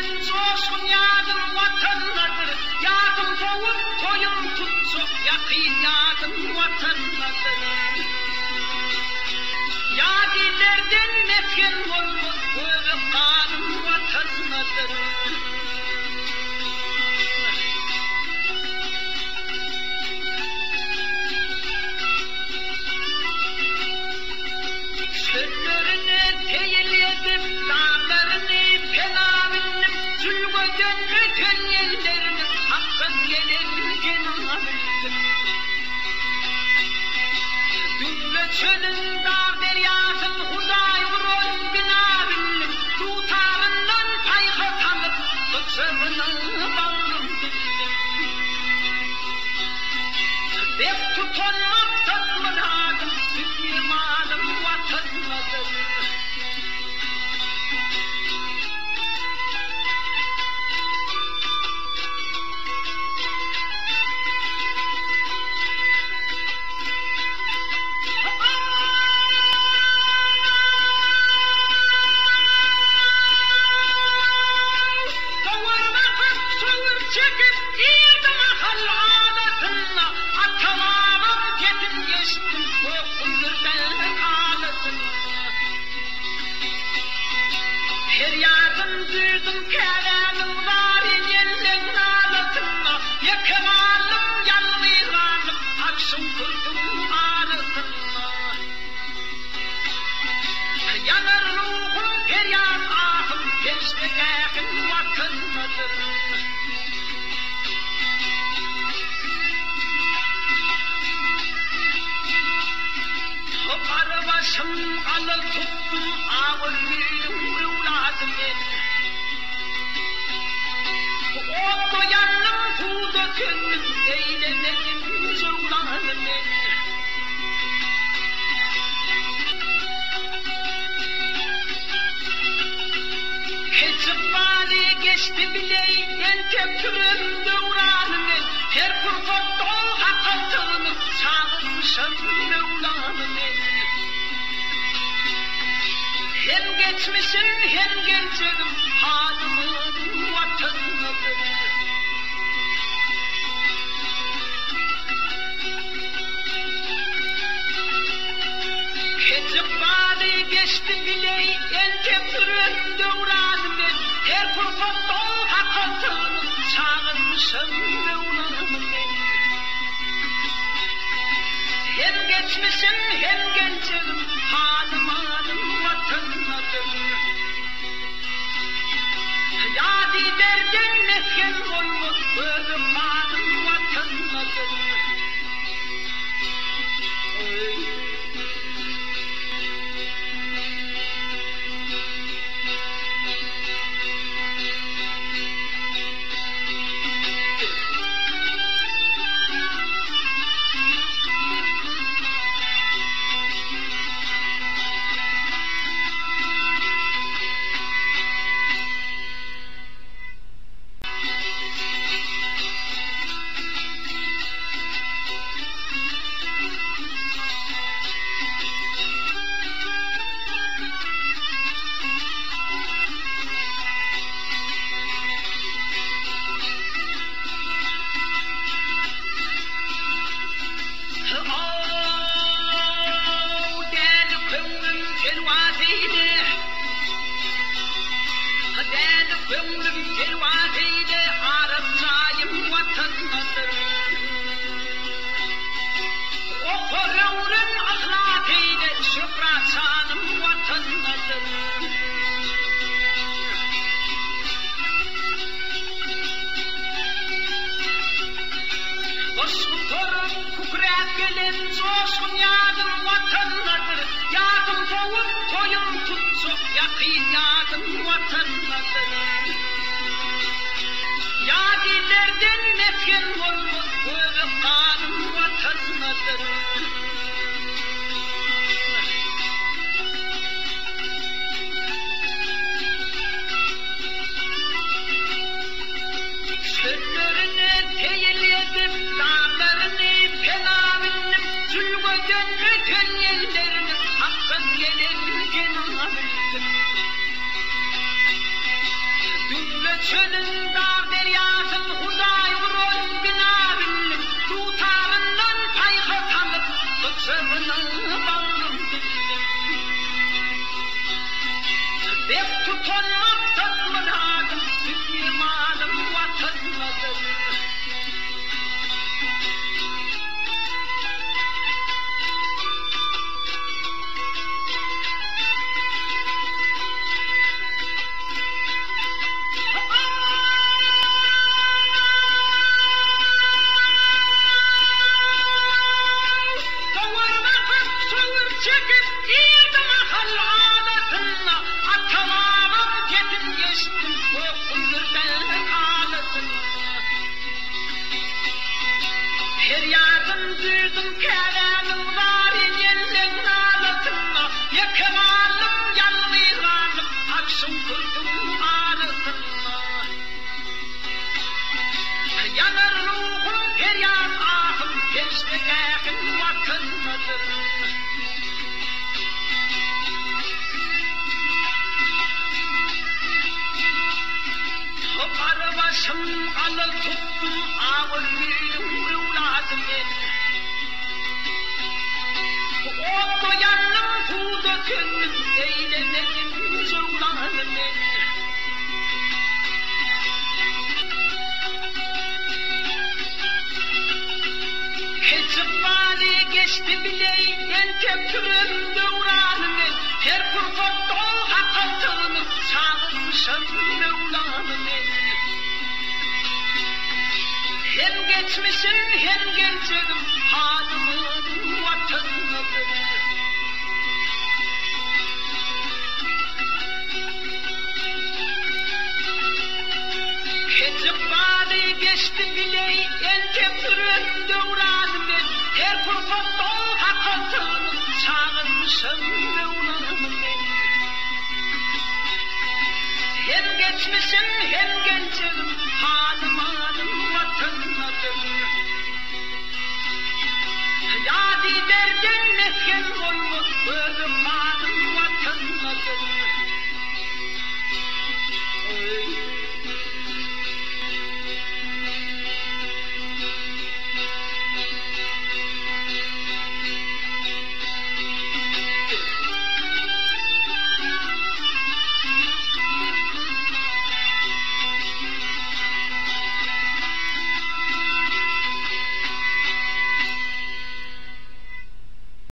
gelen coşkun yadım vatandadır. Yadım doğup toyum tutsu yakın yadım vatandadır. Yadilerden metken olmaz göğe kanım vatandadır. Sözlerine teyil edip dağlarını penavindim. Zulgü dönme dönyenlerini hakkın gelen genavindim. Dülle çölün dağ deryasın huday vurun binavindim. Tutağından payka tanıp kıtsımını bağlım bildim. Bek tutunmak tatlıdadım, tüpyemanım vatanladım. Feryadım duydum keremim var yenlerin ağlatına. Yakıvalım yanlıyvalım akşam kurdum ağrısına. Yanar ruhum feryat ahım peştegahım vakınmadır. Arı başım alır tuttum ağır yüzüm evladım ben. O koyanım tuğda könlüm eylemedim cevlanım ben. Keçip bali geçti bile yentep türüm devranım ben. Her fırsatta o hakatını çağırmışım Mevlanım ben. Hem geçmişim hem gençim halımın vatanıdır. Keçip bali geçti bile yentep türüm devranım ben. Her fırsatta o hakatını çağırmışım Mevlanım ben. Hem geçmişim hem gençim halim vatanıdır. Yadi derden mesken olmaz ölüm halim vatanıdır. Yadilerden metken olmaz göğe kanım vatanıdır. Sözlerine teyil edip dağlarını penavindim. Zulgü dönme dönyenlerini hakkın gelen genavindim. hep tutunmak tatlıdadım, imadım vatanladım. Feryadım duydum keremim var yenlerin ağlatına, yakalandım yanlıylandım aksın kurdum ağrısına. Yanar ruhum feryat ahım peştegahım vakınmadır. Topar başım alır tuttum ağır yüzüm evladım ben. O koyanım tuğda könlüm eylemedim cevlanım ben. Keçip bari geçti bile yelkep türüm devranım ben. Her fırsat dol hakatını çağırmışım Mevlanım ben. Hem geçmişim hem geleceğim halımın vatanıdır. Keçip bari geçti bile yelkep türüm devranım ben. Her fırsat dol hakatını çağırmışım Mevlanım ben. Hem geçmişim hem geleceğim halim vatanıdır. Yadi derden mesken olmuş ölüm halim vatanıdır.